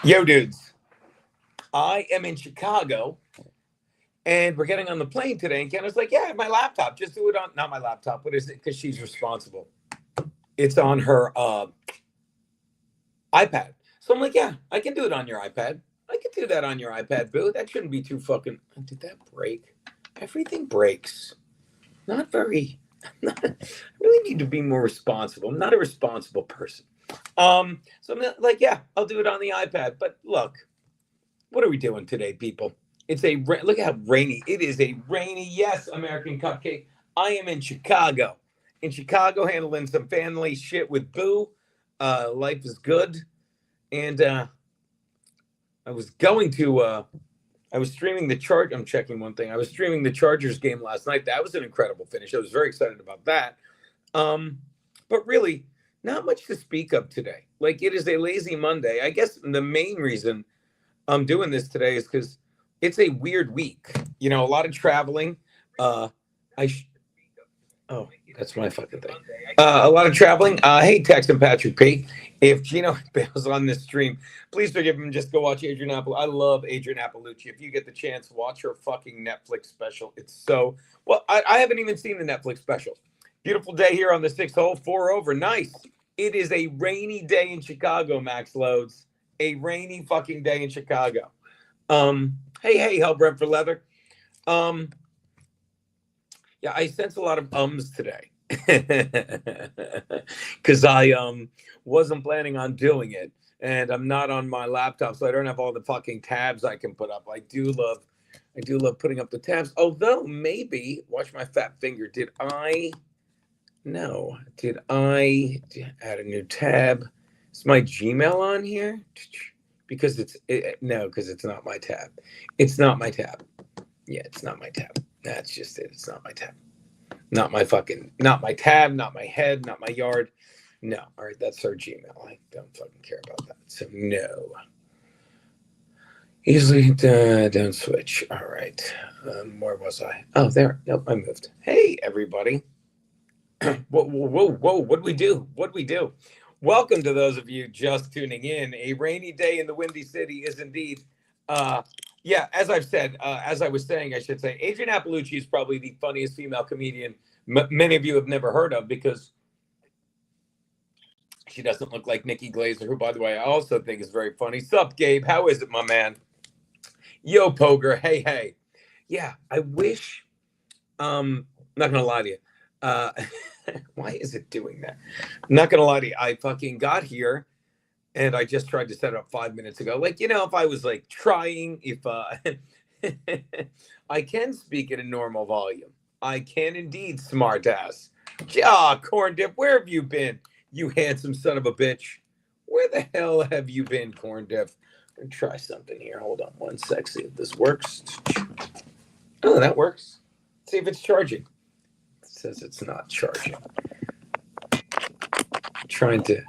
Yo, dudes, I am in Chicago and we're getting on the plane today. And Kenna's like, yeah, my laptop. Just do it on, not my laptop. What is it? Because she's responsible. It's on her iPad. So I'm like, yeah, I can do it on your iPad. I can do that on your iPad, boo. That shouldn't be too fucking. Did that break? Everything breaks. Not very. I really need to be more responsible. I'm not a responsible person. So I'm like, yeah, I'll do it on the iPad. But look, what are we doing today, people? It's a look at how rainy it is. A rainy, yes, American cupcake. I am in Chicago. In Chicago, handling some family shit with Boo. Life is good, and I was going to. I was streaming the chart. I'm checking one thing. I was streaming the Chargers game last night. That was an incredible finish. I was very excited about that. Um, but really, not much to speak of today. Like it is a lazy Monday. I guess the main reason I'm doing this today is because it's a weird week. A lot of traveling. Uh, I sh- oh, that's my fucking thing. A lot of traveling. Hey, Tex and Patrick P. If Gino bails on this stream, please forgive him. Just go watch Adrian Apple. I love Adrian Appalucci. If you get the chance, watch her fucking Netflix special. It's so well. I haven't even seen the Netflix special. Beautiful day here on the sixth hole. Four over. Nice. It is a rainy day in Chicago, Max Loads. A rainy fucking day in Chicago. Hey, hell, Brent for leather. Um, yeah, I sense a lot of ums today because I wasn't planning on doing it, and I'm not on my laptop, so I don't have all the fucking tabs I can put up. I do love putting up the tabs. Although maybe, watch my fat finger. Did I? No. Did I add a new tab? Is my Gmail on here? Because no, because it's not my tab. It's not my tab. Yeah, it's not my tab. That's just it. It's not my tab. Not my tab, not my head, not my yard. No. All right, that's our Gmail. I don't fucking care about that. So no. Easily don't switch. All right. Where was I? Oh, there. Nope, I moved. Hey, everybody. Whoa. What do we do? What do we do? Welcome to those of you just tuning in. A rainy day in the Windy City is indeed, uh, yeah, as I've said, as I was saying, I should say, Adrian Appalucci is probably the funniest female comedian many of you have never heard of because she doesn't look like Nikki Glazer, who, by the way, I also think is very funny. Sup, Gabe? How is it, my man? Yo, Poger. Hey. Yeah, I wish, not going to lie to you. Uh, why is it doing that? I'm not gonna lie to you. I fucking got here and I just tried to set it up 5 minutes ago. Like, if I was like trying, if I can speak at a normal volume. I can indeed, smart ass. Corn dip, where have you been? You handsome son of a bitch. Where the hell have you been, corn dip? I'm gonna try something here. Hold on one sec, see if this works. Oh, that works. See if it's charging. It says it's not charging. Trying to.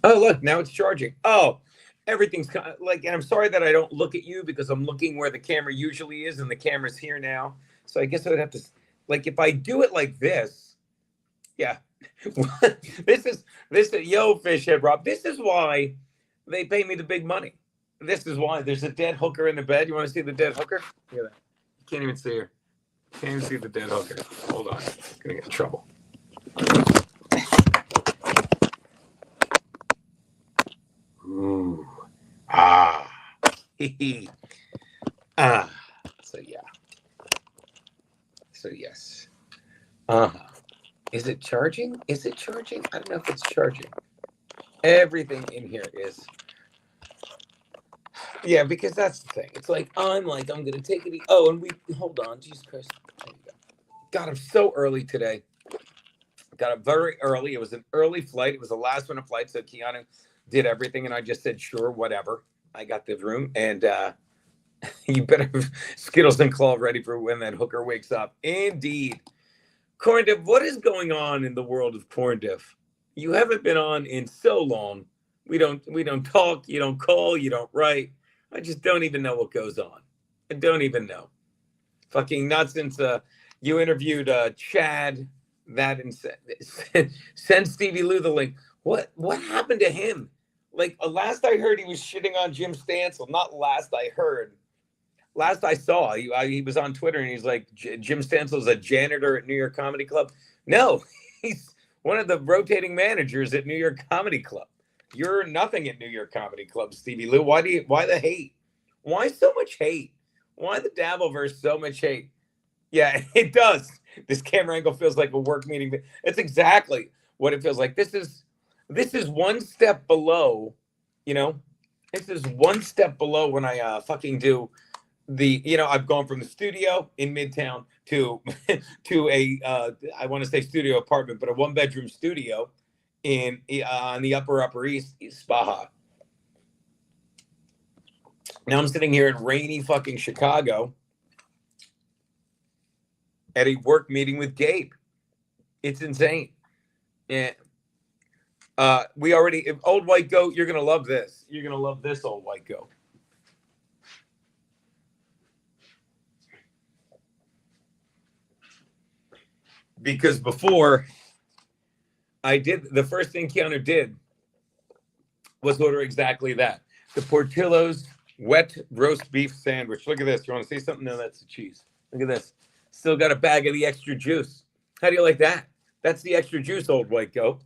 Oh, look, now it's charging. Oh, everything's like, and I'm sorry that I don't look at you because I'm looking where the camera usually is, and the camera's here now. So I guess I would have to, like, if I do it like this, yeah. this is yo fishhead Rob. This is why they pay me the big money. This is why there's a dead hooker in the bed. You want to see the dead hooker? Look at that. You can't even see her. Can't even see the dead hooker. Hold on, I'm gonna get in trouble. Ooh. Ah. ah. So yeah. So yes. Uh-huh. Is it charging? Is it charging? I don't know if it's charging. Everything in here is. Yeah, because that's the thing. It's like I'm gonna take it. Oh, and we hold on. Jesus Christ. There you go. God, I'm so early today. Got up very early. It was an early flight. It was the last minute flight. So Keanu did everything, and I just said, sure, whatever. I got the room, and you better have Skittles and Claw ready for when that hooker wakes up. Indeed. Corn Diff, what is going on in the world of Corn Diff? You haven't been on in so long. We don't talk, you don't call, you don't write. I just don't even know what goes on. I don't even know. Fucking not since you interviewed Chad that and send Stevie Lou the link. What happened to him? Like last I heard, he was shitting on Jim Stansel. Not last I heard. Last I saw, he was on Twitter and he's like, Jim Stansel's a janitor at New York Comedy Club. No, he's one of the rotating managers at New York Comedy Club. You're nothing at New York Comedy Club, Stevie Lou. Why the hate? Why so much hate? Why the Dabbleverse so much hate? Yeah, it does. This camera angle feels like a work meeting. It's exactly what it feels like. This is one step below, you know. This is one step below when I fucking do I've gone from the studio in Midtown to to a I want to say studio apartment, but a 1-bedroom studio in on the Upper East Spaha. Now I'm sitting here in rainy fucking Chicago at a work meeting with Gabe. It's insane. Yeah. Old White Goat, you're gonna love this. You're gonna love this, Old White Goat. Because before I did, the first thing Keanu did was order exactly that. The Portillo's wet roast beef sandwich. Look at this. You want to see something? No, that's the cheese. Look at this. Still got a bag of the extra juice. How do you like that? That's the extra juice, Old White Goat.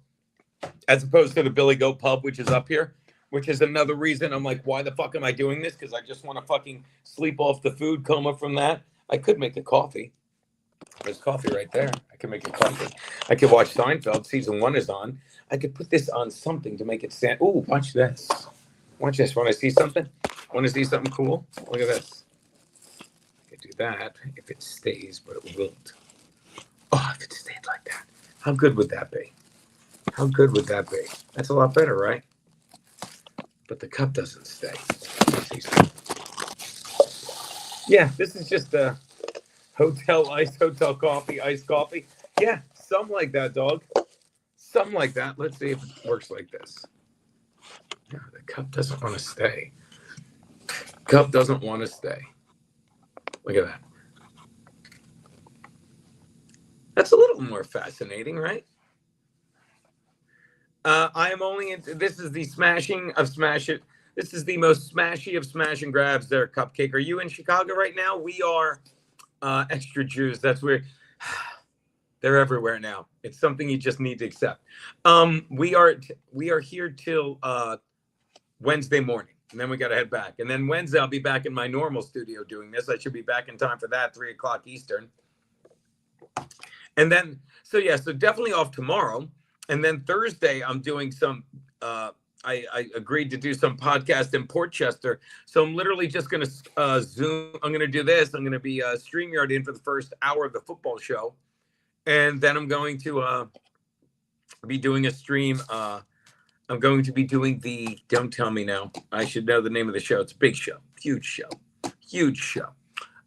As opposed to the Billy Goat Pub, which is up here, which is another reason I'm like, why the fuck am I doing this? Because I just want to fucking sleep off the food coma from that. I could make a coffee. There's coffee right there. I can make a coffee. I could watch Seinfeld. Season 1 is on. I could put this on something to make it stand. Ooh, watch this. Watch this. Want to see something? Want to see something cool? Look at this. I could do that if it stays, but it won't. Oh, if it stayed like that. How good would that be? How good would that be? That's a lot better, right? But the cup doesn't stay. Yeah, this is just a hotel coffee, iced coffee. Yeah, something like that, dog. Something like that. Let's see if it works like this. No, the cup doesn't want to stay. Cup doesn't want to stay. Look at that. That's a little more fascinating, right? I am only into, this is the smashing of smash it. This is the most smashy of smash and grabs there, Cupcake. Are you in Chicago right now? We are extra Jews. That's where they're everywhere now. It's something you just need to accept. We are here till Wednesday morning, and then we got to head back. And then Wednesday, I'll be back in my normal studio doing this. I should be back in time for that, 3:00 Eastern. And then, so definitely off tomorrow. And then Thursday, I'm doing some, I agreed to do some podcast in Portchester. So I'm literally just going to Zoom. I'm going to do this. I'm going to be StreamYard in for the first hour of the football show. And then I'm going to be doing a stream. I'm going to be doing don't tell me now. I should know the name of the show. It's a big show, huge show.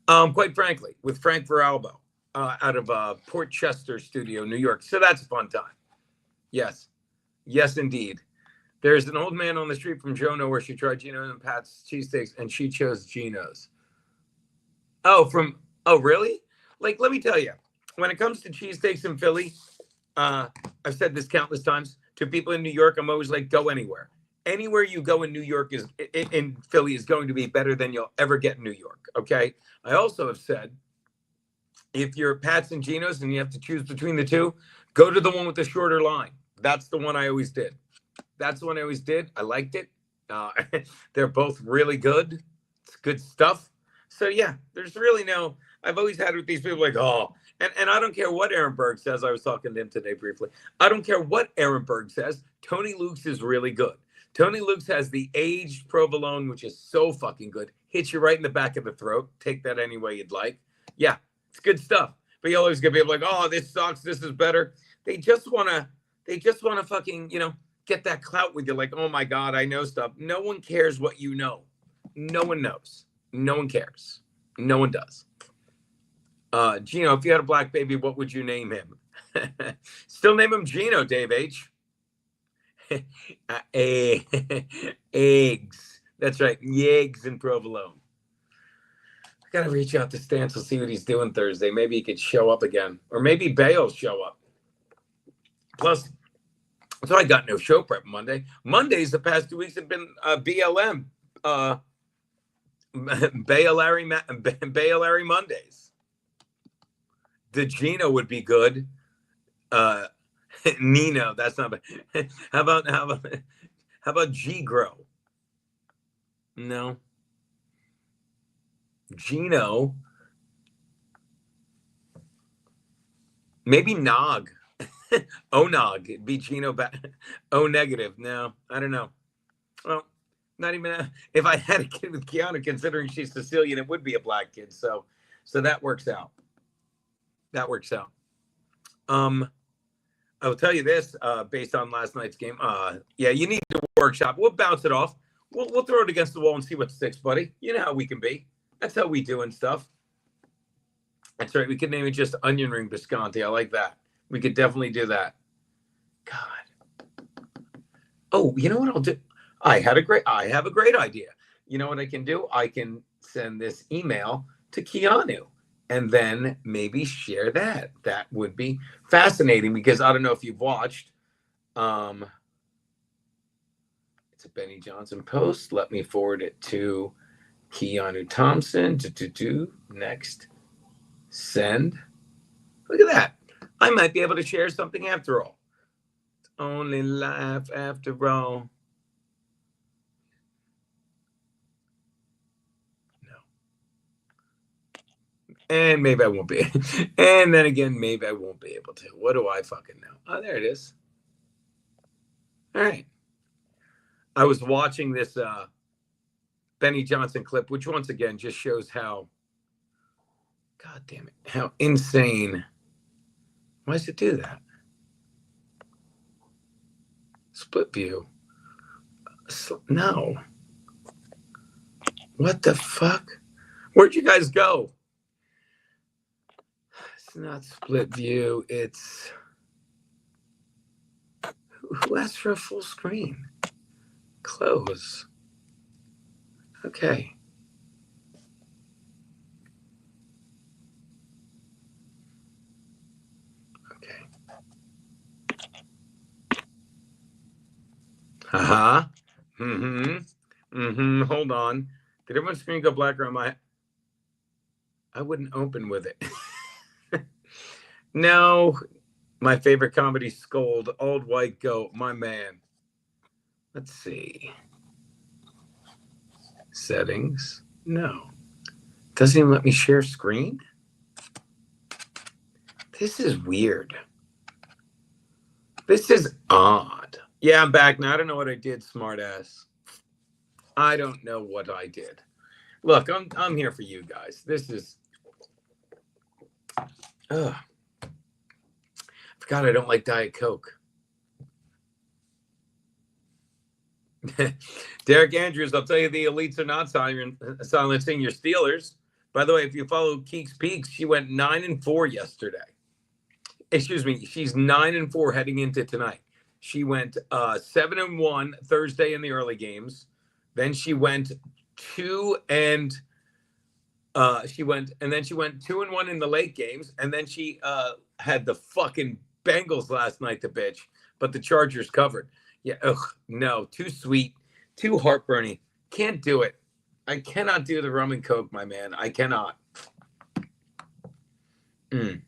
Quite frankly, with Frank Veralbo out of Portchester Studio, New York. So that's a fun time. Yes, indeed. There's an old man on the street from Jono where she tried Gino and Pat's cheesesteaks, and she chose Gino's. Oh, really? Like, let me tell you, when it comes to cheesesteaks in Philly, I've said this countless times to people in New York. I'm always like, go anywhere. Anywhere you go in New York in Philly is going to be better than you'll ever get in New York. Okay. I also have said, if you're Pat's and Gino's and you have to choose between the two, go to the one with the shorter line. That's the one I always did. I liked it. They're both really good. It's good stuff. So yeah, there's really I've always had with these people like, oh, and I don't care what Aaron Berg says. I was talking to him today briefly. I don't care what Aaron Berg says. Tony Luke's is really good. Tony Luke's has the aged provolone, which is so fucking good. Hits you right in the back of the throat. Take that any way you'd like. Yeah, it's good stuff. But you always get people like, oh, this sucks. This is better. They just want to fucking, get that clout with you. Like, oh my God, I know stuff. No one cares what you know. No one knows. No one cares. No one does. Gino, if you had a black baby, what would you name him? Still name him Gino, Dave H. Eggs. That's right. Eggs and provolone. I got to reach out to Stance to see what he's doing Thursday. Maybe he could show up again. Or maybe Bale show up. Plus, So I got no show prep Monday. Mondays the past 2 weeks have been BLM, Bay Mondays. The Gino would be good. Nino, that's not bad. How about G Grow? No. Gino. Maybe Nog. Nog. It'd be Gino O negative. No, I don't know. Well, not even if I had a kid with Kiana, considering she's Sicilian, it would be a black kid. So that works out. That works out. I will tell you this, based on last night's game. Yeah, you need to workshop. We'll bounce it off. We'll throw it against the wall and see what sticks, buddy. You know how we can be. That's how we do and stuff. That's right. We could name it just Onion Ring Bisconti. I like that. We could definitely do that. God. Oh, you know what I'll do? I have a great idea. You know what I can do? I can send this email to Keanu and then maybe share that. That would be fascinating because I don't know if you've watched. It's a Benny Johnson post. Let me forward it to Keanu Thompson. Next. Send. Look at that. I might be able to share something after all. It's only life after all. No. And maybe I won't be. And then again, maybe I won't be able to. What do I fucking know? Oh, there it is. All right. I was watching this Benny Johnson clip, which once again just shows how, God damn it, how insane. Why does it do that? Split view. No. What the fuck? Where'd you guys go? It's not split view. It's... Who asked for a full screen? Close. Okay. Uh-huh. Hold on. Did everyone's screen go black around my... I wouldn't open with it. No. My favorite comedy scold. Old white goat. My man. Let's see. Settings. No. Doesn't even let me share screen? This is weird. This is odd. Yeah, I'm back now. I don't know what I did, smartass. I don't know what I did. Look, I'm here for you guys. This is... Ugh. I forgot I don't like Diet Coke. Derek Andrews, I'll tell you the elites are not silencing your Steelers. By the way, if you follow Keeks Peaks, she went 9-4 yesterday. Excuse me, she's 9-4 heading into tonight. She went 7-1 Thursday in the early games. Then she went 2-1 in the late games, and then she had the fucking Bengals last night to bitch, but the Chargers covered. Yeah, no, too sweet, too heartburning. Can't do it. I cannot do the rum and coke, my man. I cannot. Onion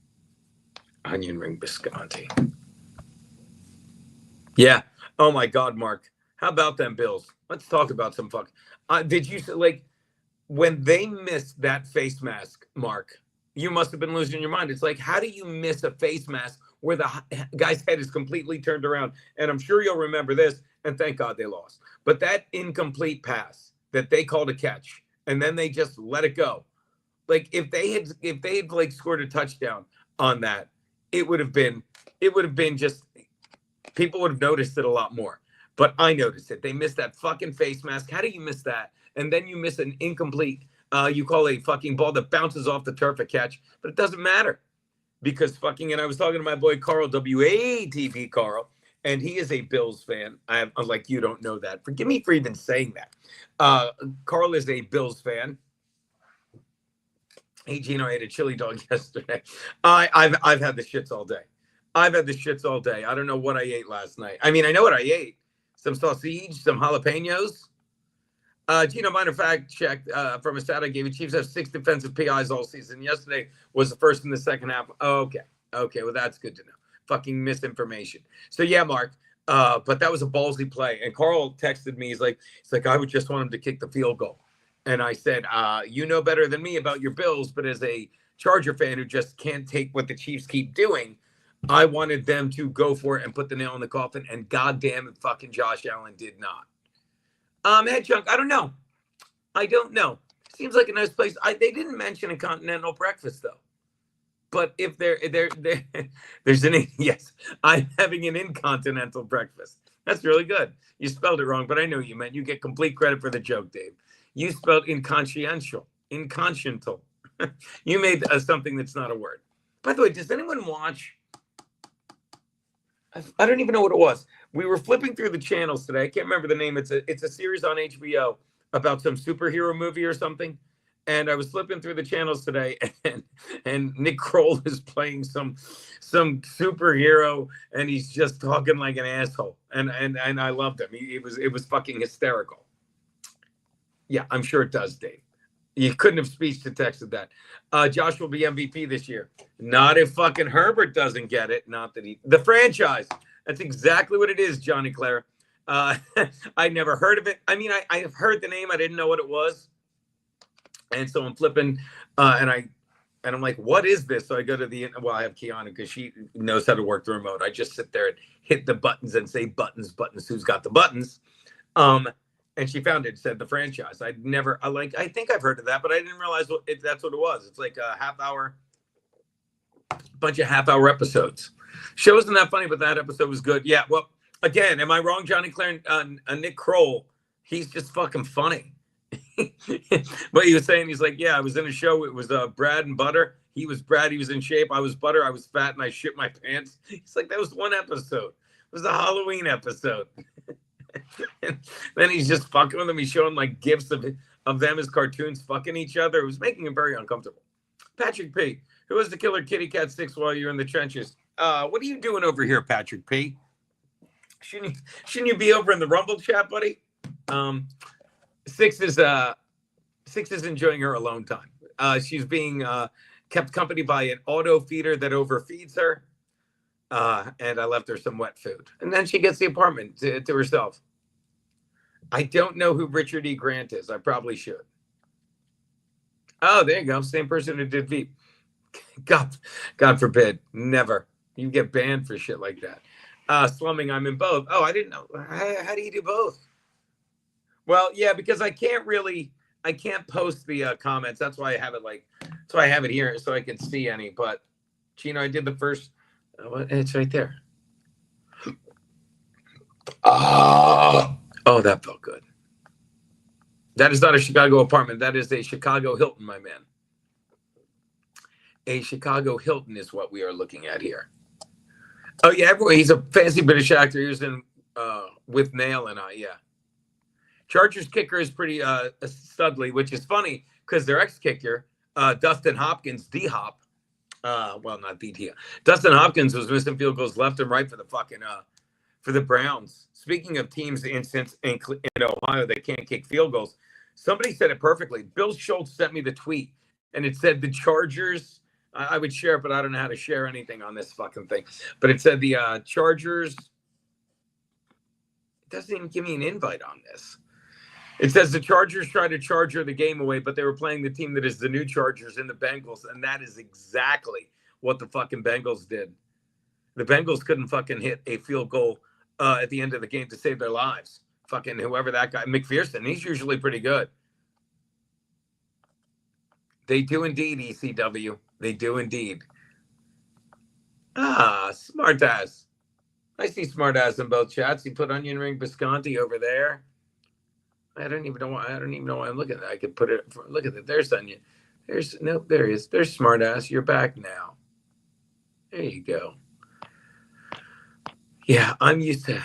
ring biscotti. Yeah. Oh my God, Mark. How about them Bills? Let's talk about some fuck. Did you when they missed that face mask, Mark? You must have been losing your mind. It's like, how do you miss a face mask where the guy's head is completely turned around? And I'm sure you'll remember this. And thank God they lost. But that incomplete pass that they called a catch, and then they just let it go. Like if they had like scored a touchdown on that, it would have been just, people would have noticed it a lot more. But I noticed it. They missed that fucking face mask. How do you miss that? And then you miss an incomplete, you call a fucking ball that bounces off the turf a catch, but it doesn't matter because and I was talking to my boy Carl, WATP Carl, and he is a Bills fan. I'm like, you don't know that. Forgive me for even saying that. Carl is a Bills fan. Hey, Gino, I ate a chili dog yesterday. I've had the shits all day. I've had the shits all day. I don't know what I ate last night. I mean, I know what I ate. Some sausage, some jalapenos. Minor fact check from a stat I gave you. Chiefs have 6 defensive PIs all season. Yesterday was the first in the second half. Okay. Well, that's good to know. Fucking misinformation. So, yeah, Mark. But that was a ballsy play. And Carl texted me. He's like, I would just want him to kick the field goal. And I said, you know better than me about your Bills, but as a Charger fan who just can't take what the Chiefs keep doing, I wanted them to go for it and put the nail in the coffin. And goddamn it, fucking Josh Allen did not. Head Chunk, I don't know. Seems like a nice place. They didn't mention a continental breakfast though. But if there's yes, I'm having an incontinental breakfast. That's really good. You spelled it wrong, but I know you meant. You get complete credit for the joke, Dave. You spelled inconsciential. You made something that's not a word. By the way, does anyone watch? I don't even know what it was. We were flipping through the channels today. I can't remember the name. It's a series on HBO about some superhero movie or something. And I was flipping through the channels today, and Nick Kroll is playing some superhero, and he's just talking like an asshole. And I loved him. It was fucking hysterical. Yeah, I'm sure it does, Dave. You couldn't have speech to texted that. Josh will be MVP this year. Not if fucking Herbert doesn't get it. Not that the franchise. That's exactly what it is, Johnny Claire. I never heard of it. I mean, I've heard the name. I didn't know what it was. And so I'm flipping, and I'm like, what is this? So I go to I have Kiana because she knows how to work the remote. I just sit there and hit the buttons and say buttons, who's got the buttons? And she found it, said the franchise. I think I've heard of that, but I didn't realize that's what it was. It's like a bunch of half-hour episodes. Show wasn't that funny, but that episode was good. Yeah, well, again, am I wrong, Johnny Claire? Nick Kroll, he's just fucking funny. What he was saying, he's like, yeah, I was in a show. It was Brad and Butter. He was Brad. He was in shape. I was Butter. I was fat, and I shit my pants. He's like, that was one episode. It was a Halloween episode. And then he's just fucking with them. He's showing like gifs of them as cartoons fucking each other. It was making him very uncomfortable. Patrick P., who was the killer kitty cat 6 while you're in the trenches? What are you doing over here, Patrick P.? Shouldn't you be over in the Rumble chat, buddy? Six is enjoying her alone time. She's being kept company by an auto feeder that overfeeds her. And I left her some wet food. And then she gets the apartment to herself. I don't know who Richard E. Grant is. I probably should. Oh, there you go. Same person who did Veep. God forbid. Never. You get banned for shit like that. Slumming, I'm in both. Oh, I didn't know. How do you do both? Well, yeah, because I can't post the comments. That's why I have it here so I can see any. But, Gino, I did the first. It's right there. Oh, that felt good. That is not a Chicago apartment. That is a Chicago Hilton, my man. A Chicago Hilton is what we are looking at here. Oh, yeah, he's a fancy British actor. He was in With Nail and I, yeah. Chargers kicker is pretty studly, which is funny because their ex-kicker, Dustin Hopkins, D-Hop, not D-T. Dustin Hopkins was missing field goals left and right for the fucking for the Browns. Speaking of teams in Ohio that can't kick field goals, somebody said it perfectly. Bill Schultz sent me the tweet, and it said the Chargers. I would share it, but I don't know how to share anything on this fucking thing. But it said the Chargers. It doesn't even give me an invite on this. It says the Chargers tried to Charger the game away, but they were playing the team that is the new Chargers in the Bengals, and that is exactly what the fucking Bengals did. The Bengals couldn't fucking hit a field goal at the end of the game to save their lives. Fucking whoever that guy, McPherson, he's usually pretty good. They do indeed, ECW. They do indeed. Smartass. I see Smartass in both chats. He put onion ring Visconti over there. I don't even know why I'm looking at that. I could put it. Look at that. There's onion. There he is. There's Smartass. You're back now. There you go. Yeah, I'm used to.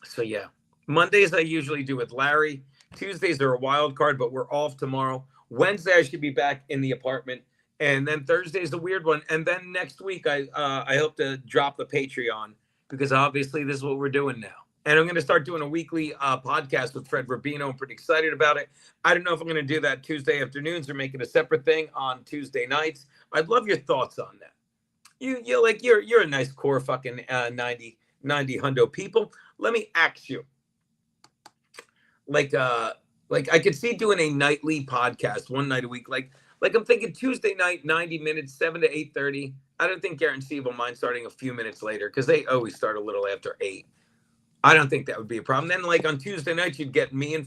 So yeah, Mondays I usually do with Larry. Tuesdays are a wild card, but we're off tomorrow. Wednesday I should be back in the apartment, And then Thursday's the weird one. And then next week, I hope to drop the Patreon because obviously this is what we're doing now. And I'm going to start doing a weekly podcast with Fred Rubino. I'm pretty excited about it. I don't know if I'm going to do that Tuesday afternoons or make it a separate thing on Tuesday nights. I'd love your thoughts on that. You're a nice core fucking 90 hundo people. Let me ask you. Like I could see doing a nightly podcast one night a week. Like I'm thinking Tuesday night, 90 minutes, 7 to 8:30. I don't think Garrett and Steve will mind starting a few minutes later because they always start a little after 8. I don't think that would be a problem. Then like on Tuesday night, you'd get me and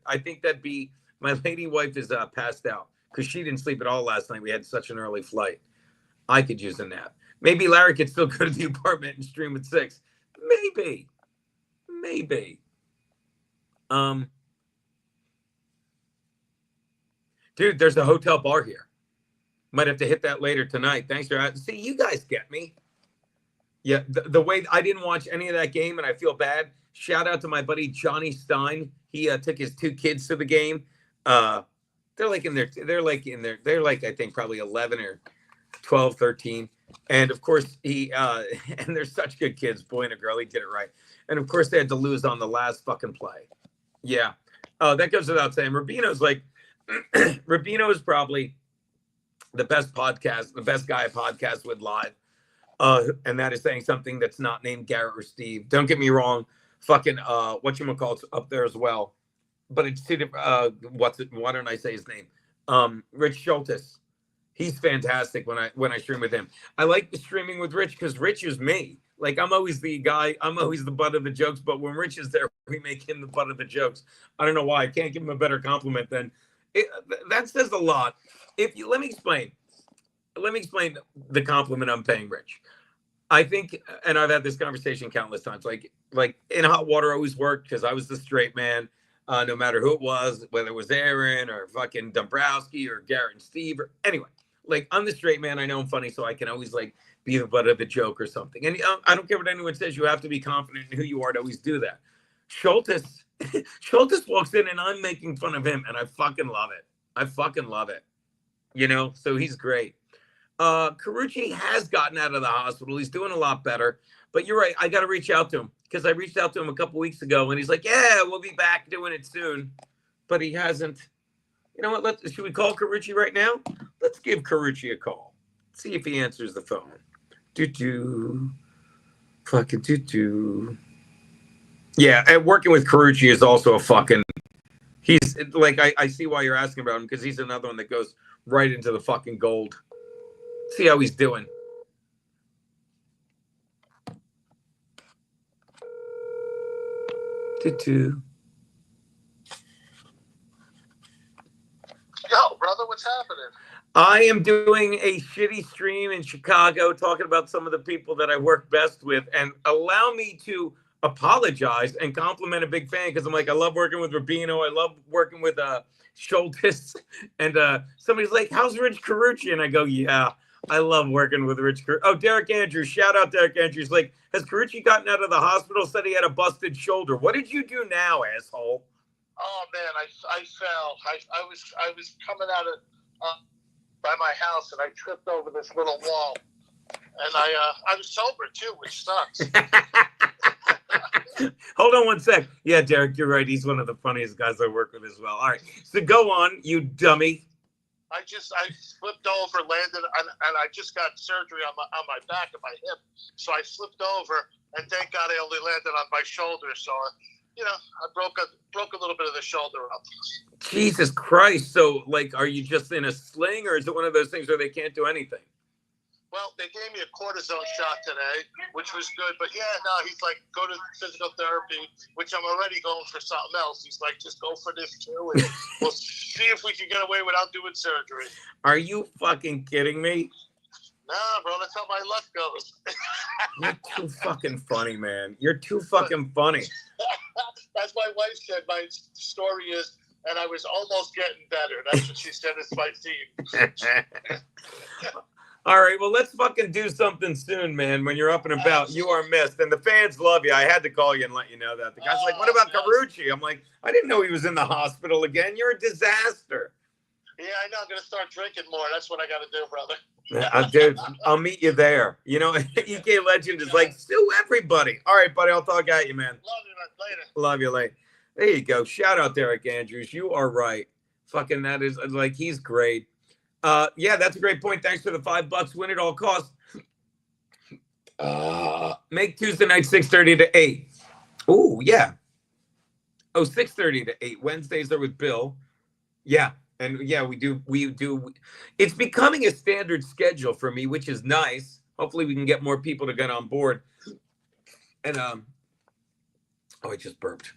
I think that'd be, my lady wife is passed out because she didn't sleep at all last night. We had such an early flight. I could use a nap. Maybe Larry could still go to the apartment and stream at 6. Maybe. Dude, there's a hotel bar here. Might have to hit that later tonight. Thanks for see, you guys get me. Yeah, the way I didn't watch any of that game, and I feel bad. Shout out to my buddy Johnny Stein. He took his 2 kids to the game. They're like I think probably 11 or 12, 13. And of course he and they're such good kids, boy and a girl. He did it right. And of course they had to lose on the last fucking play. Yeah. That goes without saying. Rubino's like Rubino is probably the best guy I podcast with live. And that is saying something that's not named Garrett or Steve. Don't get me wrong. Fucking whatchamacallit's up there as well. But it's two different why don't I say his name? Rich Schultes. He's fantastic when I stream with him. I like the streaming with Rich because Rich is me. Like I'm always the guy, I'm always the butt of the jokes, but when Rich is there, we make him the butt of the jokes. I don't know why. I can't give him a better compliment than that says a lot. Let me explain the compliment I'm paying Rich. I think, and I've had this conversation countless times, like in hot water always worked because I was the straight man, no matter who it was, whether it was Aaron or fucking Dombrowski or Garrett and Steve or anyway, like I'm the straight man. I know I'm funny, so I can always like be the butt of the joke or something. And I don't care what anyone says. You have to be confident in who you are to always do that. Schultes walks in and I'm making fun of him and I fucking love it. You know, so he's great. Carucci has gotten out of the hospital. He's doing a lot better. But you're right. I got to reach out to him because I reached out to him a couple weeks ago and he's like, yeah, we'll be back doing it soon. But he hasn't. You know what? Should we call Carucci right now? Let's give Carucci a call. See if he answers the phone. Fucking. Yeah, and working with Carucci is also a fucking. He's like, I see why you're asking about him because he's another one that goes right into the fucking gold. See how he's doing. Yo, brother, what's happening? I am doing a shitty stream in Chicago talking about some of the people that I work best with, and allow me to apologize and compliment a big fan because I'm like, I love working with Rubino. I love working with Schultes. And somebody's like, how's Rich Carucci? And I go, yeah, I love working with Rich Carucci. Oh, Derek Andrews. Shout out Derek Andrews. Like, has Carucci gotten out of the hospital? Said he had a busted shoulder. What did you do now, asshole? Oh man, I fell. I was coming out of by my house and I tripped over this little wall, and I was sober too, which sucks. Hold on one sec. Yeah, Derek, you're right. He's one of the funniest guys I work with as well. All right, so go on, you dummy. I flipped over, landed, and I just got surgery on my back and my hip, so I flipped over, and thank God I only landed on my shoulder. So, you know, I broke a little bit of the shoulder up. Jesus Christ! So, like, are you just in a sling, or is it one of those things where they can't do anything? Well, they gave me a cortisone shot today, which was good. But yeah, no, he's like, go to physical therapy, which I'm already going for something else. He's like, just go for this too, and we'll see if we can get away without doing surgery. Are you fucking kidding me? Nah, bro, that's how my luck goes. You're too fucking funny, man. You're too fucking funny. That's my wife said. My story is, and I was almost getting better. That's what she said. It's my theme. All right, well, let's fucking do something soon, man. When you're up and about, you are missed. And the fans love you. I had to call you and let you know that. The guy's like, what about Carucci? I'm like, I didn't know he was in the hospital again. You're a disaster. Yeah, I know. I'm gonna start drinking more. That's what I got to do, brother. Dude, I'll meet you there. You know, EK Legend is like, sue everybody. All right, buddy. I'll talk at you, man. Love you, man. Later. Love you, late. There you go. Shout out Derek Andrews. You are right. Fucking that is like, he's great. Yeah, that's a great point. Thanks for the $5. Win at all costs. Make Tuesday night 6:30 to 8. Oh, yeah. Oh, 6:30 to 8. Wednesdays are with Bill. Yeah. And yeah, we do. It's becoming a standard schedule for me, which is nice. Hopefully we can get more people to get on board. And oh, I just burped.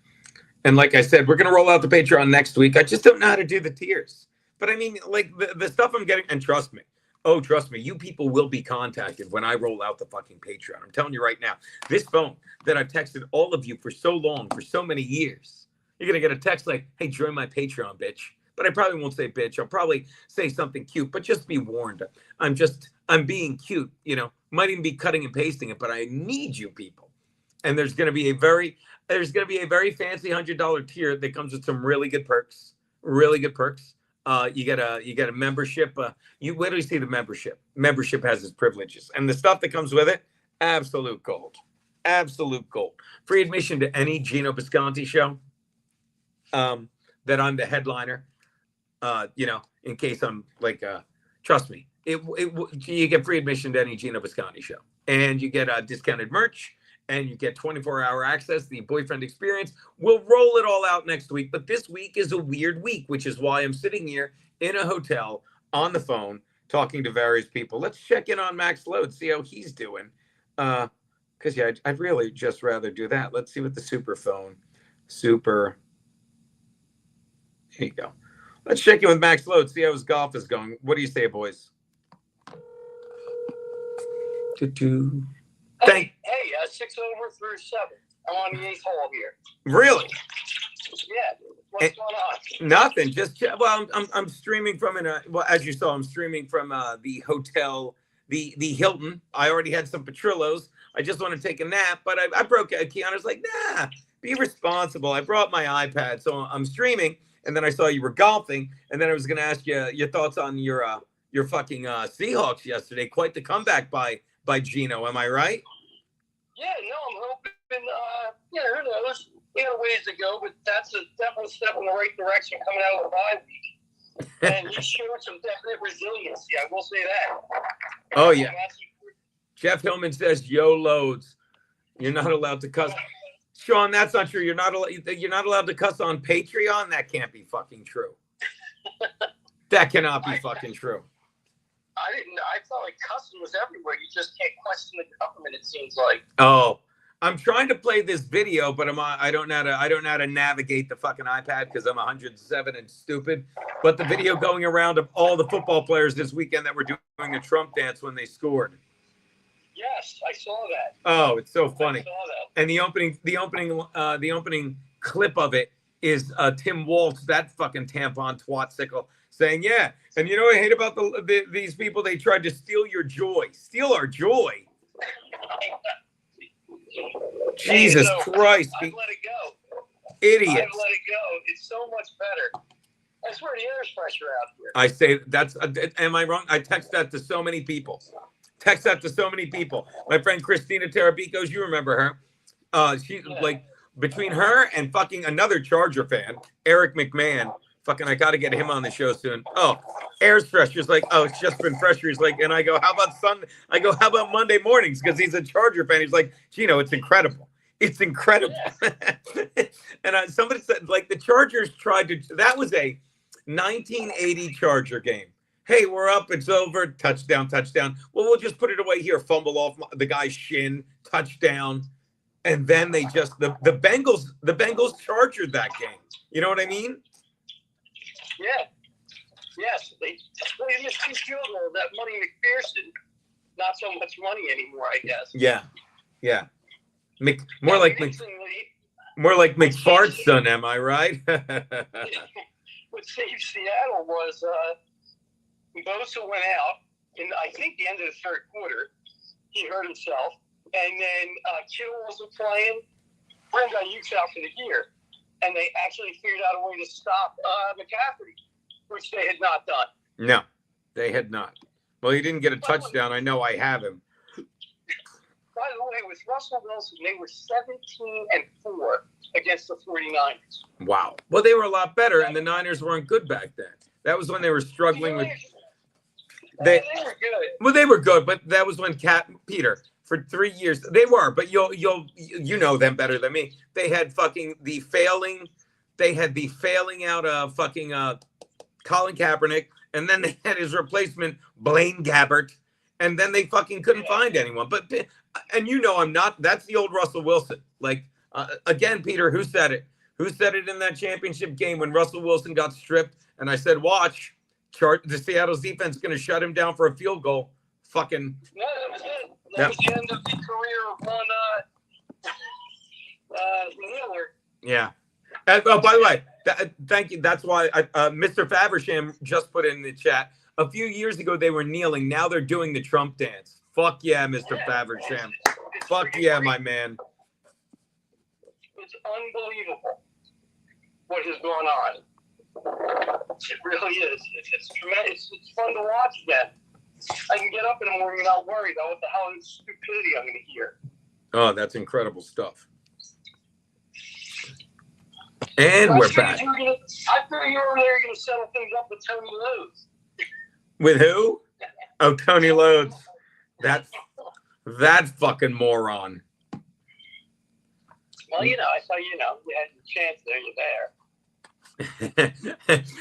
And like I said, we're going to roll out the Patreon next week. I just don't know how to do the tiers. But I mean, like the stuff I'm getting, and trust me, you people will be contacted when I roll out the fucking Patreon. I'm telling you right now, this phone that I've texted all of you for so long, for so many years, you're going to get a text like, hey, join my Patreon, bitch. But I probably won't say bitch. I'll probably say something cute, but just be warned. I'm being cute, you know, might even be cutting and pasting it, but I need you people. And there's going to be a very fancy $100 tier that comes with some really good perks. You get a membership. Where do you see the membership? Membership has its privileges, and the stuff that comes with it, absolute gold. Free admission to any Gino Bisconti show. That I'm the headliner. You know, in case I'm like, trust me, you get free admission to any Gino Bisconti show, and you get discounted merch, and you get 24-hour access. The boyfriend experience. We'll roll it all out next week, but this week is a weird week, which is why I'm sitting here in a hotel on the phone talking to various people. Let's check in on Max Load, see how he's doing. Because yeah, I'd really just rather do that. Let's see what the Super. Here you go. Let's check in with Max Load, see how his golf is going. What do you say, boys? Hey, 6 over through 7. I'm on the 8th hole here. Really? Yeah. What's going on? Nothing. Just I'm streaming from as you saw, I'm streaming from the hotel, the Hilton. I already had some Petrillos. I just want to take a nap, but I broke it. Keanu's like, nah, be responsible. I brought my iPad, so I'm streaming. And then I saw you were golfing, and then I was going to ask you your thoughts on your fucking Seahawks yesterday. Quite the comeback by Gino. Am I right? Yeah, no, I'm hoping. Who knows? We got a ways to go, but that's a definite step in the right direction coming out of the bye week. And he showed some definite resiliency. I will say that. Oh yeah. Jeff Hillman says, "Yo, Loads, you're not allowed to cuss." Sean, that's not true. You're not allowed to cuss on Patreon. That can't be fucking true. That cannot be fucking true. I felt like cussing was everywhere. You just can't question the government, it seems like. Oh, I'm trying to play this video, but I don't know how to navigate the fucking iPad because I'm 107 and stupid. But the video going around of all the football players this weekend that were doing a Trump dance when they scored. Yes, I saw that. Oh, it's so funny. I saw that. And the opening clip of it is Tim Waltz, that fucking tampon twat-sickle, saying, yeah, and you know what I hate about these people? They tried to steal our joy. Jesus Christ. I've let it go. Idiots. I've let it go. It's so much better. I swear the air's fresher out here. I say that's, am I wrong? I text that to so many people. My friend Christina Terabicos, you remember her. She's like, between her and fucking another Charger fan, Eric McMahon, fucking, I got to get him on the show soon. Oh, air's fresh. He's like, oh, it's just been fresher. He's like, and I go, how about Sunday? I go, how about Monday mornings? Because he's a Charger fan. He's like, Gino, it's incredible. It's incredible. Yeah. And somebody said, like, the Chargers tried to, that was a 1980 Charger game. Hey, we're up. It's over. Touchdown. Well, we'll just put it away here. Fumble off the guy's shin. Touchdown. And then they just the Bengals chargered that game. You know what I mean? Yeah. Yes. They missed two field goals. That Money McPherson, not so much money anymore, I guess. Yeah. More like McFart's son, am I right? What saved Seattle was Bosa went out in I think the end of the third quarter. He hurt himself. And then Kittle wasn't playing. Brandon Ayuk's out for the year. And they actually figured out a way to stop McCaffrey. which they had not done. No, they had not. Well, he didn't get a touchdown. I know I have him. By the way, with Russell Wilson, they were 17-4 against the 49ers. Wow. Well, they were a lot better, and the Niners weren't good back then. That was when they were struggling with. They were good. Well, they were good, but that was when Peter for 3 years they were. But you know them better than me. They had fucking the failing. They had the failing out of fucking Colin Kaepernick, and then they had his replacement Blaine Gabbert, and then they fucking couldn't find anyone. But and you know I'm not. That's the old Russell Wilson. Like again, Peter, who said it? Who said it in that championship game when Russell Wilson got stripped? And I said, watch. The Seattle's defense is going to shut him down for a field goal. Fucking. No, that was it. That was the end of the career of one Miller. Yeah. By the way, thank you. That's why Mr. Faversham just put in the chat. A few years ago, they were kneeling. Now they're doing the Trump dance. Fuck yeah, Mr. Faversham. Fuck yeah, my man. It's unbelievable what has gone on. It really is. It's tremendous. It's fun to watch again. I can get up in the morning and not worry about what the hell is stupidity I'm going to hear. Oh, that's incredible stuff. And we're back. I figured you were there going to settle things up with Tony Lowe's. With who? Oh, Tony Lowe's. That fucking moron. Well, I saw you had your chance there. You're there.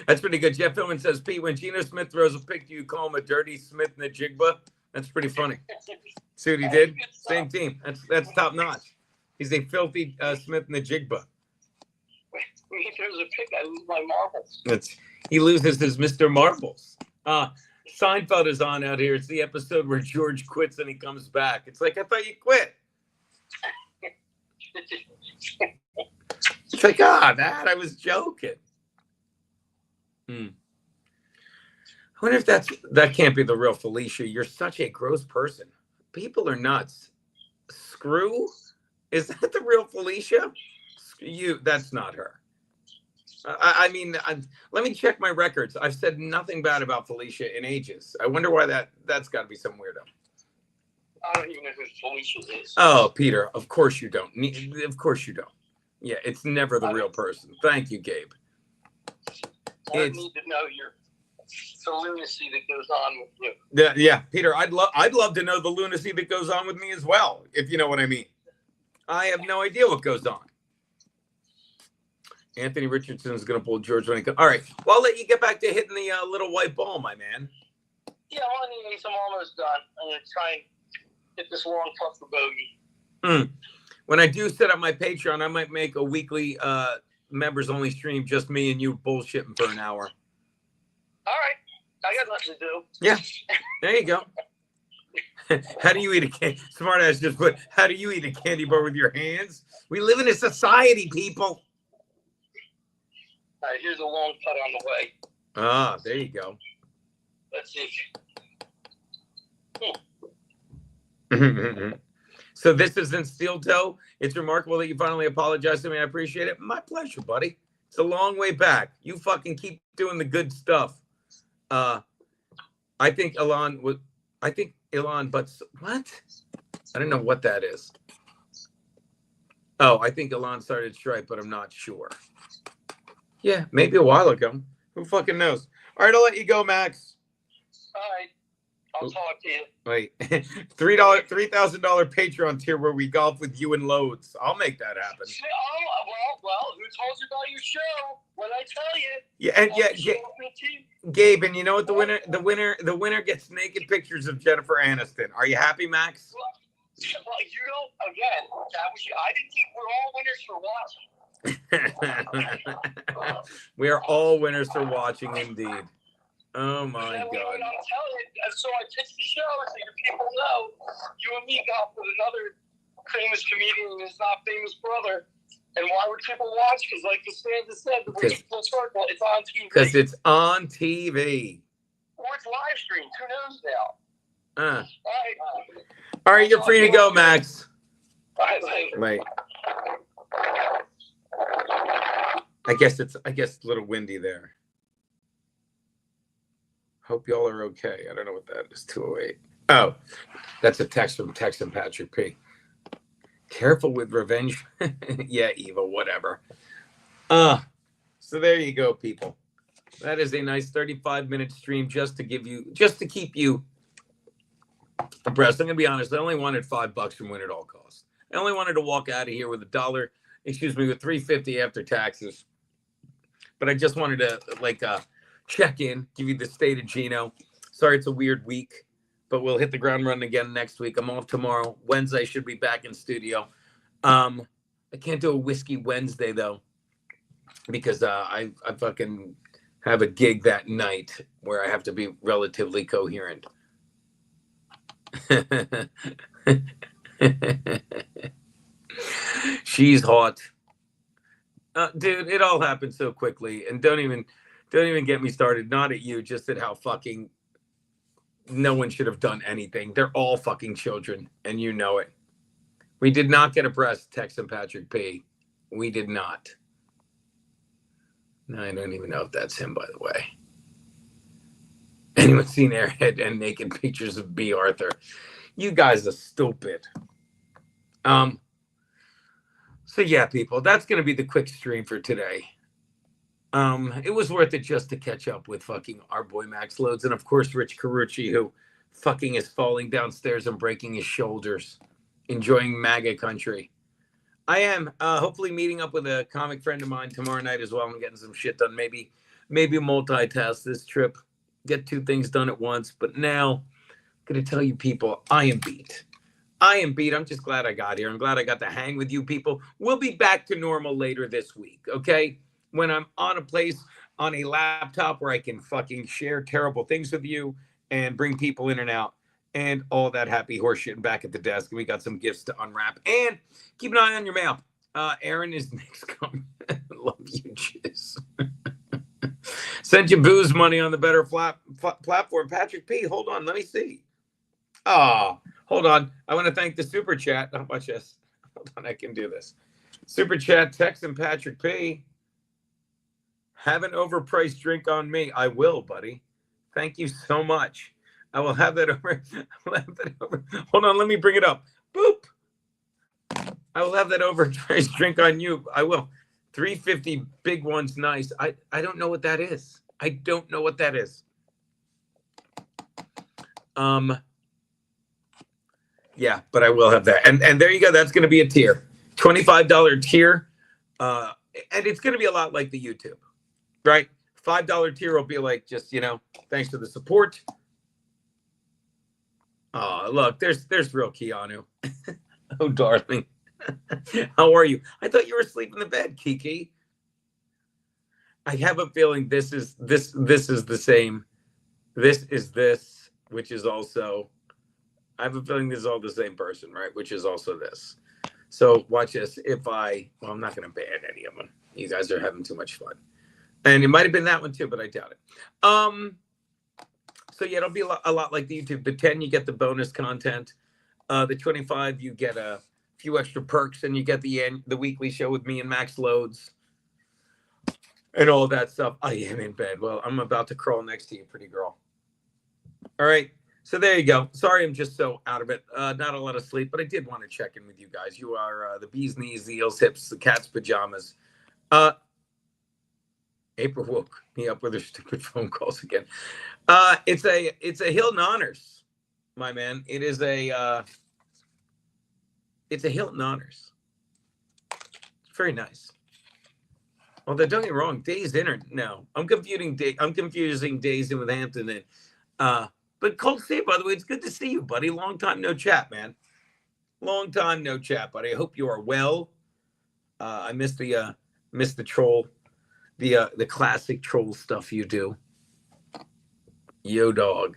That's pretty good. Jeff Hillman says, Pete, when Geno Smith throws a pick, do you call him a dirty Smith and a Jigba? That's pretty funny. See what he did? Same team. That's top notch. He's a filthy Smith and a Jigba. When he throws a pick, I lose my marbles. He loses his Mr. Marbles. Seinfeld is on out here. It's the episode where George quits and he comes back. It's like, I thought you quit. It's like, that I was joking. I wonder if that can't be the real Felicia. You're such a gross person. People are nuts. Screw? Is that the real Felicia? That's not her. I mean, let me check my records. I've said nothing bad about Felicia in ages. I wonder why that's got to be some weirdo. I don't even know who Felicia is. Oh, Peter, of course you don't. Of course you don't. Yeah, it's never the real person. Thank you, Gabe. I need to know the lunacy that goes on with you. Yeah, Peter, I'd love to know the lunacy that goes on with me as well, if you know what I mean. I have no idea what goes on. Anthony Richardson is going to pull George when he comes. All right, well, I'll let you get back to hitting the little white ball, my man. Yeah, I'm almost done. I'm going to try and hit this long putt for bogey. When I do set up my Patreon, I might make a weekly members-only stream, just me and you bullshitting for an hour. All right. I got nothing to do. Yeah, there you go. How do you eat a candy? Smart ass just put, how do you eat a candy bar with your hands? We live in a society, people. All right, here's a long putt on the way. There you go. Let's see. So this isn't steel toe. It's remarkable that you finally apologized to me. I appreciate it. My pleasure, buddy. It's a long way back. You fucking keep doing the good stuff. I think Elon, but what? I don't know what that is. Oh, I think Elon started Stripe, but I'm not sure. Yeah, maybe a while ago. Who fucking knows? All right, I'll let you go, Max. All right. I'll talk to you. Wait, $3,000 Patreon tier where we golf with you and Loads. I'll make that happen. Well, who told you about your show? When I tell you. Gabe, and you know what? The winner gets naked pictures of Jennifer Aniston. Are you happy, Max? Well, again, I didn't think we're all winners for watching. We are all winners for watching, indeed. Oh my God! So I pitched the show so your people know you and me golf with another famous comedian and his not famous brother. And why would people watch? Because, like Costanza said, the way full circle, it's on TV. Because it's on TV. Or it's live streamed. Who knows now? All right, you're free to go, Max. Wait. I guess it's a little windy there. Hope y'all are okay. I don't know what that is. 208. Oh, that's a text from Texan Patrick P. Careful with revenge. Yeah, Eva, whatever. So there you go, people. That is a nice 35-minute stream just to keep you abreast. I'm gonna be honest. I only wanted $5 from Win at All Costs. I only wanted to walk out of here with with $3.50 after taxes. But I just wanted to check in, give you the state of Gino. Sorry, it's a weird week, but we'll hit the ground running again next week. I'm off tomorrow. Wednesday should be back in studio. I can't do a Whiskey Wednesday though, because I fucking have a gig that night where I have to be relatively coherent. She's hot. Dude, it all happened so quickly, and don't even get me started. Not at you, just at how fucking no one should have done anything. They're all fucking children, and you know it. We did not get a breast, Texan Patrick P. We did not. No, I don't even know if that's him, by the way. Anyone seen Airhead and naked pictures of B. Arthur? You guys are stupid. So yeah, people, that's going to be the quick stream for today. It was worth it just to catch up with fucking our boy Max Loads, and of course Rich Carucci, who fucking is falling downstairs and breaking his shoulders, enjoying MAGA country. I am hopefully meeting up with a comic friend of mine tomorrow night as well. I'm getting some shit done. Maybe multitask this trip, get two things done at once. But now, I'm gonna tell you people, I am beat. I'm just glad I got here. I'm glad I got to hang with you people. We'll be back to normal later this week, okay? When I'm on a laptop where I can fucking share terrible things with you and bring people in and out and all that happy horseshit back at the desk. We got some gifts to unwrap. And keep an eye on your mail. Aaron is next coming. Love you, Jizz. Sent you booze money on the better platform. Patrick P, hold on. Let me see. Oh, hold on. I want to thank the super chat. How much this? Hold on, I can do this. Super chat, Texan Patrick P. Have an overpriced drink on me. I will, buddy. Thank you so much. I will have that over. Hold on, let me bring it up. Boop. I will have that overpriced drink on you. I will. $3.50, big one's nice. I don't know what that is. I don't know what that is. Yeah, but I will have that. And there you go. That's going to be a tier. $25 tier. And it's going to be a lot like the YouTube, right? $5 tier will be like just, thanks for the support. Oh, look, there's real Keanu. Oh, darling. How are you? I thought you were asleep in the bed, Kiki. I have a feeling this is the same. This is this, which is also, I have a feeling this is all the same person, right? Which is also this. So watch this. I'm not going to ban any of them. You guys are having too much fun. And it might have been that one too, but I doubt it. So yeah, it'll be a lot like the YouTube. The 10, you get the bonus content. The 25, you get a few extra perks, and you get the weekly show with me and Max Loads and all that stuff. I am in bed. Well, I'm about to crawl next to you, pretty girl. All right. So there you go. Sorry, I'm just so out of it. Not a lot of sleep, but I did want to check in with you guys. You are the bee's knees, the eel's hips, the cat's pajamas. April woke me up with her stupid phone calls again. It's a Hilton Honors, my man. It is it's a Hilton Honors. It's very nice. Although don't get me wrong, Days Inn no. I'm confusing Days Inn with Hampton Inn. But Cold State, by the way, it's good to see you, buddy. Long time no chat, man. Long time no chat, buddy. I hope you are well. I missed the troll, the classic troll stuff you do. Yo, dog.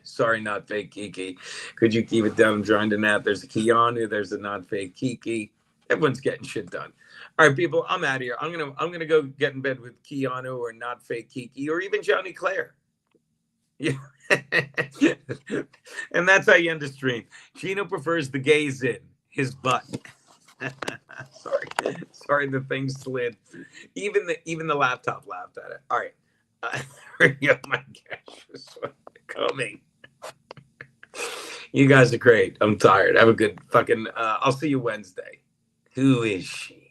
Sorry, not fake Kiki. Could you keep it down? I'm trying to nap. There's a Keanu. There's a not fake Kiki. Everyone's getting shit done. All right, people, I'm out of here. I'm gonna go get in bed with Keanu or not fake Kiki or even Johnny Claire. Yeah. And that's how you end the stream. Gino prefers the gays in his butt. Sorry. Sorry, the thing slid. Even the laptop laughed at it. All right. Oh my gosh, this one coming. You guys are great. I'm tired. Have a good fucking. I'll see you Wednesday. Who is she?